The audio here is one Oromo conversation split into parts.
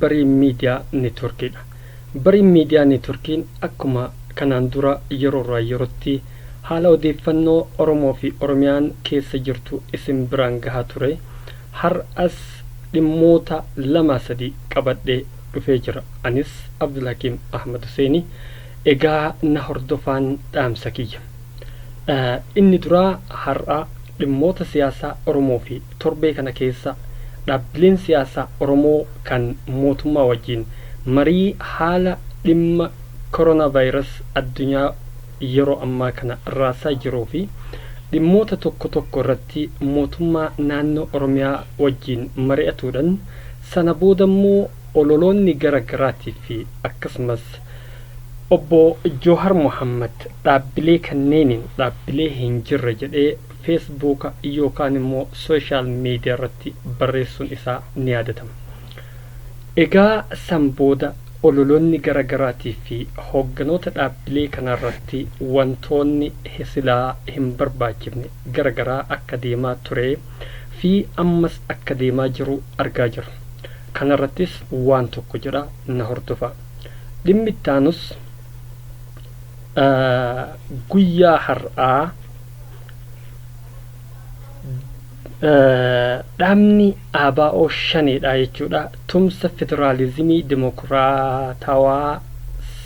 Biraan Media Networkidha. Biraan Media Networkiin akkuma kanaan dura yeroo yerootti haala odeeffannoo Oromoo fi Oromiyaan keessa jirtu isin biraan gahaa ture. Har'as dhimmoota 2-3 qabadhee dhufee jira. Anis Abdulhakim Ahmad Huseeni. Egaa na hordofaan dhaamsa kiyya. Inni dura har'a dhimmoota siyaasaa Oromoo fi torbee kana keessa dhaabbileen siyaasaa Oromoo kan mootummaa wajjin marii haala dhimma coronavirus addunyaa yeroo ammaa kana raasaa jiruu fi dhimmoota tokko irratti mootummaa naannoo Oromiyaa wajjin mari'atuudhaan sana boodammoo ololoonni garaagaraatii fi akkasumas Obboo Jawaar Muhammed dhaabbilee kanneeniin dhaabbilee hin jirre jedhee Facebook yookaan immoo social media irratti barreessuun isaa ni yaadatama. Egaa san booda ololoonni garaagaraatii fi hoogganoota dhaabbilee kanarratti wantoonni silaa hin barbaachifne garaagaraa akka deemaa ture fi ammas akka deemaa jiru argaa jirra. Kanarrattis waan tokko jedha na hordofa. Dhimmi ittaanus guyyaa har'aa dhaabni ABO shaneedha jechuudha. Tumsa federaalizimii dimokiraatawaa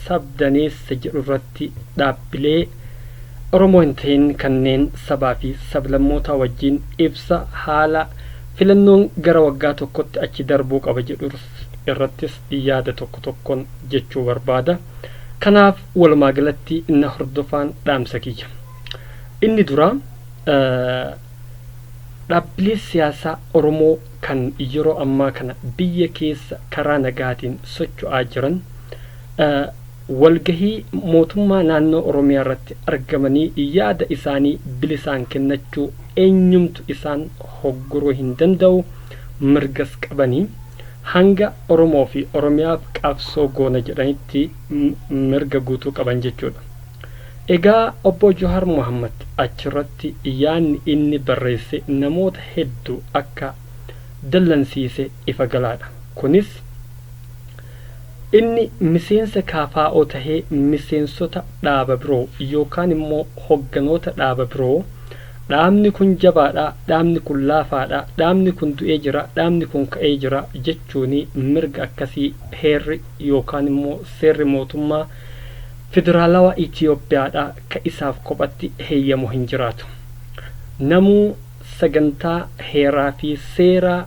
sabdaneessa jedhu irratti dhaabbilee Oromoo hin ta'in kanneen sabaa fi sablammoota wajjin ibsa haala filannoon gara waggaa tokkotti achi darbuu qaba jedhu irrattis yaada tokkoon jechuu barbaada. Kanaaf walumaa galatti na hordofaan dhaamsa kiyya. Inni dura dhaabbilee siyaasaa Oromoo kan yeroo ammaa kana biyya keessa karaa nagaatiin socho'aa jiran walgahii mootummaa naannoo Oromiyaa irratti argamanii yaada isaanii bilisaan kennachuu eenyumtu isaan hogguruu hin danda'u mirgas qabanii hanga Oromoo fi Oromiyaaf qabsoo goona jedhanitti mirga guutuu qaban jechuudha. Egaa Obbo Jawaar Muhammed achirratti yaanni inni barreesse namoota hedduu akka dallansiise ifa galaadha. Kunis inni miseensa KFO tahee miseensota dhaaba biroo yookaan immoo hogganoota dhaaba biroo dhaabni kun jabaadha, dhaabni kun laafaadha, dhaabni kun du'ee jira, dhaabni kun ka'ee jira jechuuni mirga akkasii heerri yookaan immoo seerri mootummaa federaalawaa Itoophiyaadha ka isaaf kophatti heeyyamu hin jiraatu. Namuu sagantaa heeraa fi seeraa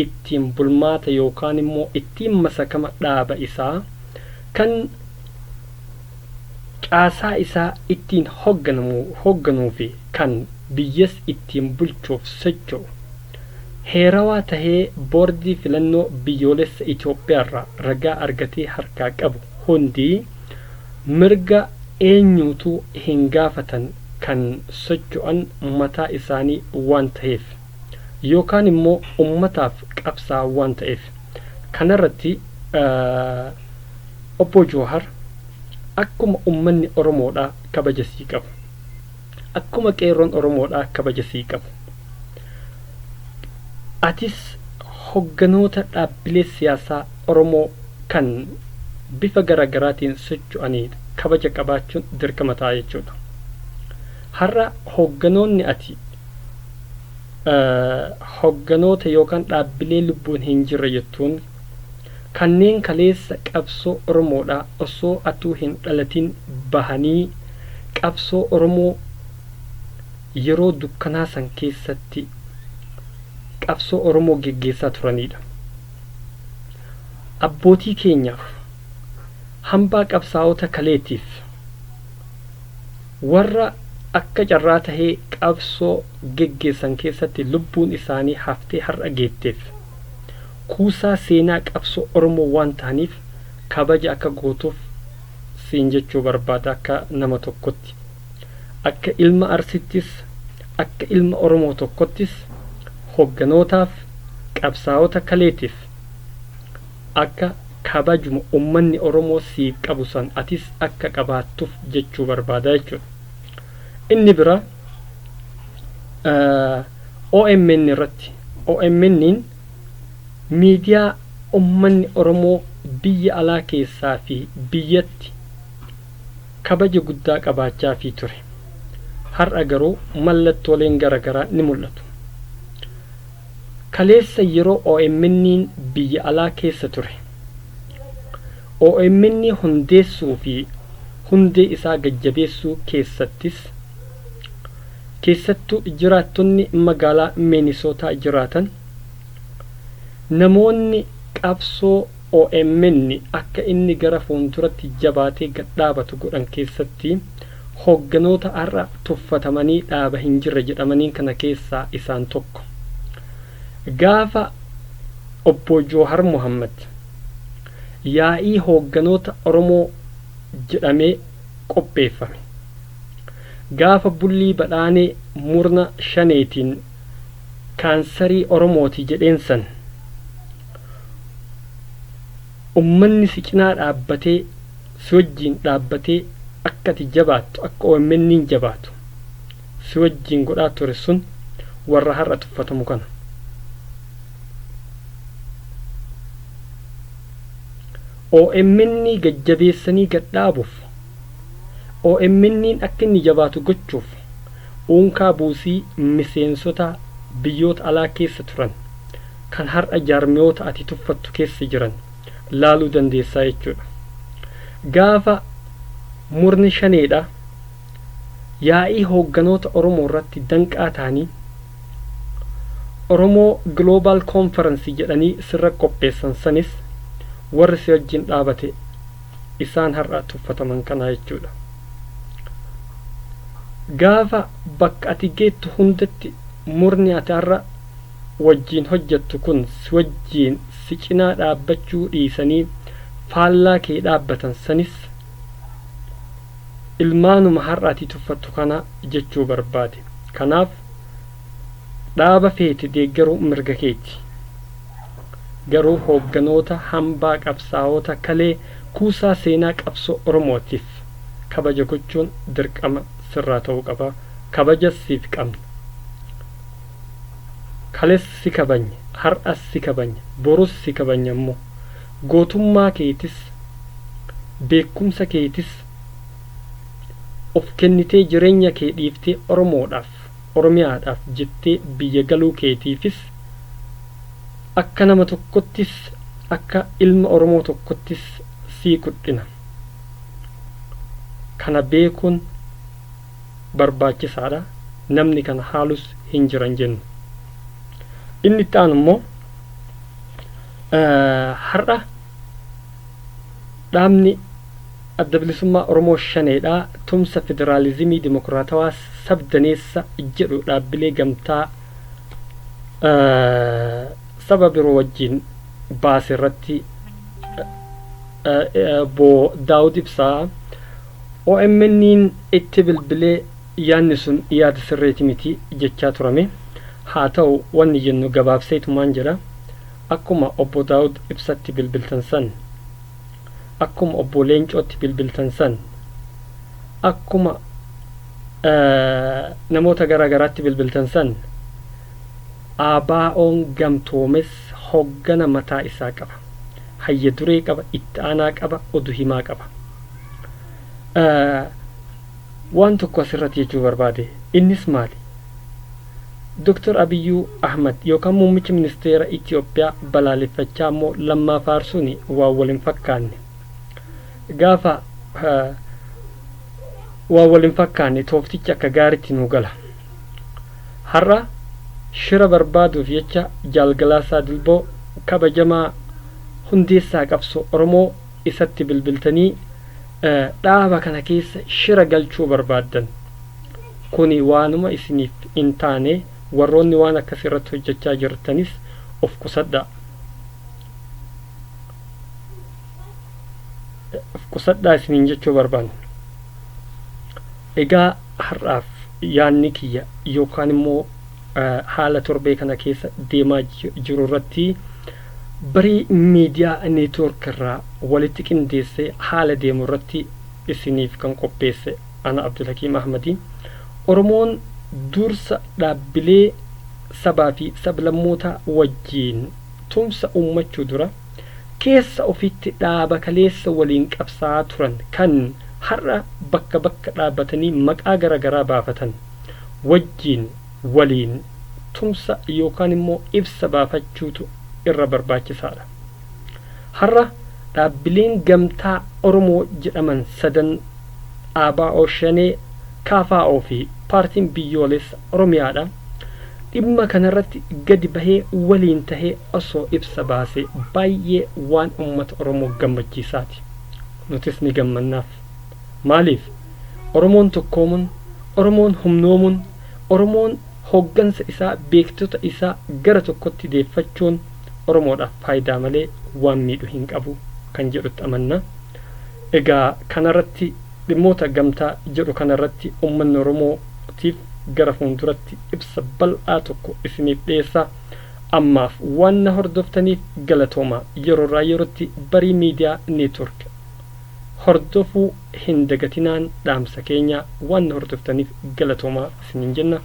ittiin bulmaata yookaan immoo ittiin masakama dhaaba isaa kan caasaa isaa ittiin hoogganuu fi kan biyyas ittiin bulchuuf socho'u heerawaa tahee boordii filannoo biyyoolessa Itoophiyaarraa ragaa argatee harkaa qabu hundi mirga eenyuutu hin gaafatan kan socho'an mataa isaanii waan ta'eef yookaan immoo ummataaf qabsaa waan ta'eef kanarratti Obbo Jawaar akkuma ummanni Oromoodhaa kabaja sii qabu, akkuma qeerroon Oromoodhaa kabaja sii qabu, atis hogganoota dhaabbilee siyaasaa Oromoo kan bifa garaagaraatiin socho'anii kabaja qabaachuun dirqama ta'a jechuudha. Har'a hogganoonni ati hogganoota yookaan dhaabbilee lubbuun hin jirre jettuun kanneen kaleessa qabsoo Oromoodhaa osoo atuu hin dhalatin bahanii qabsoo Oromoo yeroo dukkanaa san keessatti qabsoo Oromoo geggeessaa turanidha. Abbootii keenyaaf hambaa qabsaa'ota kaleetiif warra akka carraa tahee qabsoo geggeessan keessatti lubbuun isaanii haftee har'a geetteef kuusaa seenaa qabsoo Oromoo waan ta'aniif kabaja akka gootuuf siin jechuu barbaada akka nama tokkotti, akka ilma Arsittis, akka ilma Oromoo tokkottis hogganootaaf qabsaa'ota kaleetiif akka kabajuma ummanni Oromoo siif qabu san atis akka qabaattuuf jechuu barbaada jechuudha. Inni bira OMN irratti OMN'n miidiyaa ummanni Oromoo biyya alaa keessaa fi biyyatti kabaja guddaa qabaachaa fi ture. Har'a garuu mallattooleen garagaraa ni mul'atu. Kaleessa yeroo OMN biyya alaa keessa ture. OMN hundeessuu fi hundee isaa gajjabeessuu keessattuu jiraattonni magaalaa Minnesota jiraatan namoonni qabsoo OMN akka inni gara fuulduratti jabaatee gadhaabatu godhan keessatti hogganoota har'a tuffatamanii dhaaba hin jirre jedhamaniin kana keessaa isaan tokko. Gaafa Obboo Jawaar Muhammed yaa'ii hogganoota Oromoo jedhamee qopheeffame. Gaafa bullii badhaanee murna shaneetiin kaansarii Oromooti jedheen san ummanni si cinaa dhaabbatee si wajjiin dhaabbatee akka ati jabaattu akka OMN jabaatu si wajjiin godhaa ture sun warra har'a tuffatamu kana. OMN gajjabeessanii gadhaabuuf OMN akka inni jabaatu gochuuf uunkaa buusii miseensota biyyoota alaa keessa turan kan har'a jaarmiyoota ati tuffattu keessa jiran laaluu dandeessaa jechuudha. Gaafa murni shaneedha yaa'ii hoogganoota Oromoo irratti danqaa ta'anii Oromoo Global Conference jedhanii sirra qopheessan sanis warri si wajjin dhaabate isaan har'a tuffataman kana jechuudha. Gaafa bakka ati geettu hundatti murni ati har'a wajjiin hojjettu kun si wajjiin si cinaa dhaabbachuu dhiisanii faallaa kee dhaabbatan sanis ilmaanuma har'aati tuffattu kana jechuu barbaade. Kanaaf dhaaba feeti deeggaruu mirga keeti. Garuu hoogganoota hambaa qabsaa'ota kalee kuusaa seenaa qabsoo Oromootiif kabaja gochuun dirqama sirraa ta'uu qaba. Kabaja siif qabna. Kalees si kabanya, har'as si kabanya, borus si kabanya immoo gootummaa keetis beekumsa keetis of kennitee jireenya kee dhiiftee Oromoodhaaf Oromiyaadhaaf jettee biyya galuu keetiifis akka nama tokkottis akka ilma Oromoo tokkottis sii kudhina. Kana beekuun barbaachisaadha. Namni kana haalus hin jiran jennu. Inni itti aanu immoo har'a dhaabni adda bilisummaa Oromoo shaneedhaa tumsa federaalizimii dimokiraatawaa sabdaneessa jedhu dhaabbilee gamtaa saba biroo wajjin baase irratti boo Daawud ibsaa OMN itti bilbilee yaanni sun yaada sirreeti miti jechaa turame. Haa ta'u wanni jennu gabaabseetumaan jedha. Akkuma obbo Daawud ibsatti bilbiltan san, akkuma obbo Leencootti bilbiltan san, akkuma namoota garaagaraatti bilbiltan san, ABO'n gamtoomes hoggana mataa isaa qaba. Hayya duree qaba, itti aanaa qaba, oduu himaa qaba. Waan tokko asirratti jechuu barbaade. Innis maali? Dr. Abiyyuu Ahmad yookaan muummichi ministeera Itiyoophiyaa balaaleffachaa immoo lammaa faarsuun waan waliin fakkaanne. Gaafa waan waliin fakkaanne tooftichi akka gaariitti nu gala. Har'a shira barbaaduuf jecha jaalgalaasaa dilboo kabajamaa hundeessaa qabsoo Oromoo isatti bilbiltanii dhaaba kana keessa shira galchuu barbaaddan. Kuni waanuma isiniif hin taane. Warroonni waan akkas irratti hojjechaa jirtanis of qusadhaa. Of qusadhaa isiniin jechuu barbaanna. Egaa har'aaf yaanni kiyya yookaan immoo haala torbee kana keessa deemaa jiru irratti barii miidiyaa neetwoork irraa walitti qindeessee haala deemu irratti isiniif kan qopheesse ana Abdulhakiim Ahmadii. Oromoon dursa dhaabbilee sabaa fi sablammoota wajjiin tumsa uummachuu dura keessa ofitti dhaaba kaleessa waliin qabsaa turan kan har'a bakka bakka dhaabatanii maqaa garagaraa baafatan wajjiin waliin tumsa yookaan immoo ibsa baafachuutu irra barbaachisaadha. Har'a dhaabbileen gamtaa Oromoo jedhaman sadan ABO shanee KFO fi paartiin biyyoolessa Oromiyaadha. Dhimma kanarratti gadi bahee waliin tahee osoo ibsa baasee baay'ee waan uummata Oromoo gammachiisaati. Nutis ni gammannaaf. Maaliif? Oromoon tokkoomuun, Oromoon humnoomuun, Oromoon hoggansa isaa beektota isaa gara tokkotti deeffachuun Oromoodhaaf faayidaa malee waan miidhu hin qabu kan jedhutti amanna. Egaa kanarratti dhimmoota gamtaa jedhu kanarratti uummanni Oromootiif gara fuulduratti ibsa bal'aa tokko isiniif dhiyeessa. Ammaaf waan na hordoftaniif galatooma. Yeroorraa yerootti Barii Miidiyaa Neetwork hordofuu hin dagatinaan dhaamsa keenya waan na hordoftaniif galatoomaa isiniin jenna.